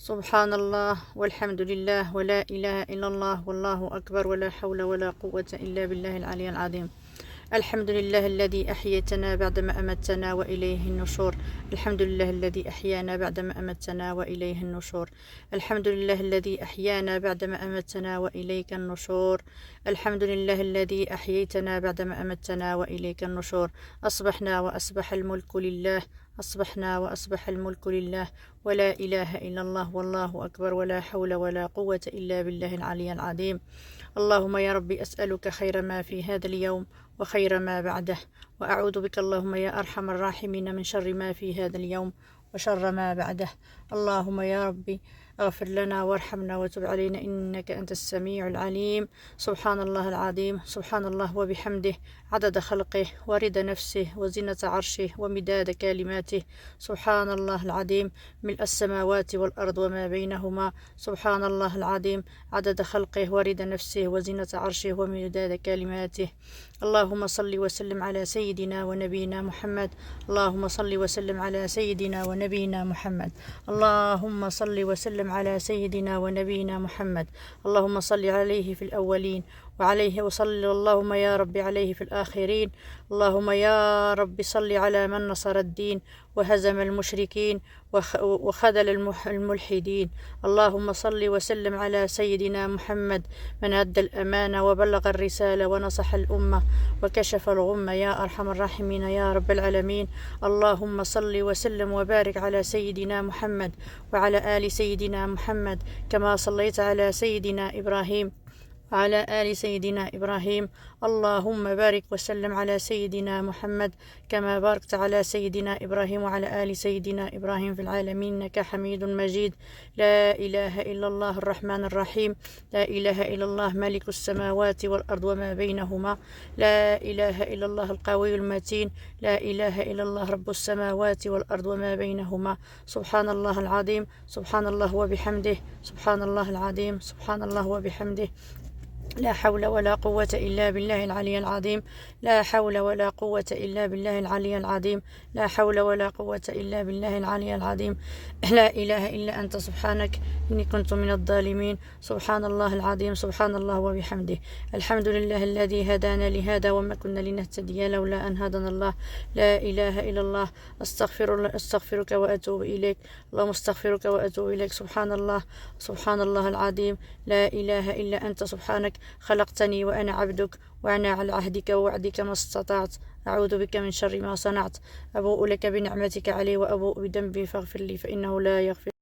سبحان الله والحمد لله ولا إله إلا الله والله أكبر ولا حول ولا قوة إلا بالله العلي العظيم. الحمد لله الذي أحييتنا بعدما أمتنا وإليه النشور. الحمد لله الذي أحيانا بعدما أمتنا وإليه النشور. الحمد لله الذي أحيانا بعدما أمتنا وإليك النشور. الحمد لله الذي أحييتنا بعدما أمتنا وإليك النشور. أصبحنا وأصبح الملك لله. أصبحنا وأصبح الملك لله ولا إله إلا الله والله أكبر ولا حول ولا قوة إلا بالله العلي العظيم. اللهم يا ربي أسألك خير ما في هذا اليوم وخير ما بعده، وأعوذ بك اللهم يا أرحم الراحمين من شر ما في هذا اليوم وشر ما بعده. اللهم يا ربي اغفر لنا وارحمنا وتب علينا إنك أنت السميع العليم. سبحان الله العظيم، سبحان الله وبحمده، عدد خلقه ورضا نفسه وزنة عرشه ومداد كلماته. سبحان الله العظيم ملء السماوات والأرض وما بينهما. سبحان الله العظيم عدد خلقه ورضا نفسه وزنة عرشه ومداد كلماته. اللهم صل وسلم على سيدنا ونبينا محمد. اللهم صل وسلم على سيدنا ونبينا محمد. اللهم صل وسلم على سيدنا ونبينا محمد. اللهم صل عليه في الأولين وعليه وصلى اللهم يا رب عليه في الآخرين. اللهم يا رب صل على من نصر الدين وهزم المشركين وخذل الملحدين. اللهم صل وسلم على سيدنا محمد من أدى الأمانة وبلغ الرسالة ونصح الأمة وكشف الغمة يا أرحم الراحمين يا رب العالمين. اللهم صل وسلم وبارك على سيدنا محمد وعلى آل سيدنا محمد كما صليت على سيدنا إبراهيم وعلى آل سيدنا إبراهيم. اللهم بارك وسلم على سيدنا محمد كما باركت على سيدنا إبراهيم وعلى آل سيدنا إبراهيم في العالمين إنك حميد مجيد. لا إله إلا الله الرحمن الرحيم. لا إله إلا الله ملك السماوات والأرض وما بينهما. لا إله إلا الله القوي المتين. لا إله إلا الله رب السماوات والأرض وما بينهما. سبحان الله العظيم، سبحان الله وبحمده، سبحان الله العظيم، سبحان الله وبحمده. لا حول ولا قوة إلا بالله العلي العظيم. لا حول ولا قوة إلا بالله العلي العظيم. لا حول ولا قوة إلا بالله العلي العظيم. لا إله إلا أنت سبحانك إني كنت من الظالمين. سبحان الله العظيم، سبحان الله وبحمده. الحمد لله الذي هدانا لهذا وما كنا لنهتدي لولا أن هدانا الله. لا إله إلا الله. أستغفرك وأتوب إليك. اللهم استغفرك وأتوب إليك. سبحان الله، سبحان الله العظيم. لا إله إلا أنت سبحانك خلقتني وأنا عبدك وأنا على عهدك ووعدك ما استطعت. أعوذ بك من شر ما صنعت. أبوء لك بنعمتك علي وأبوء بذنبي فاغفر لي فإنه لا يغفر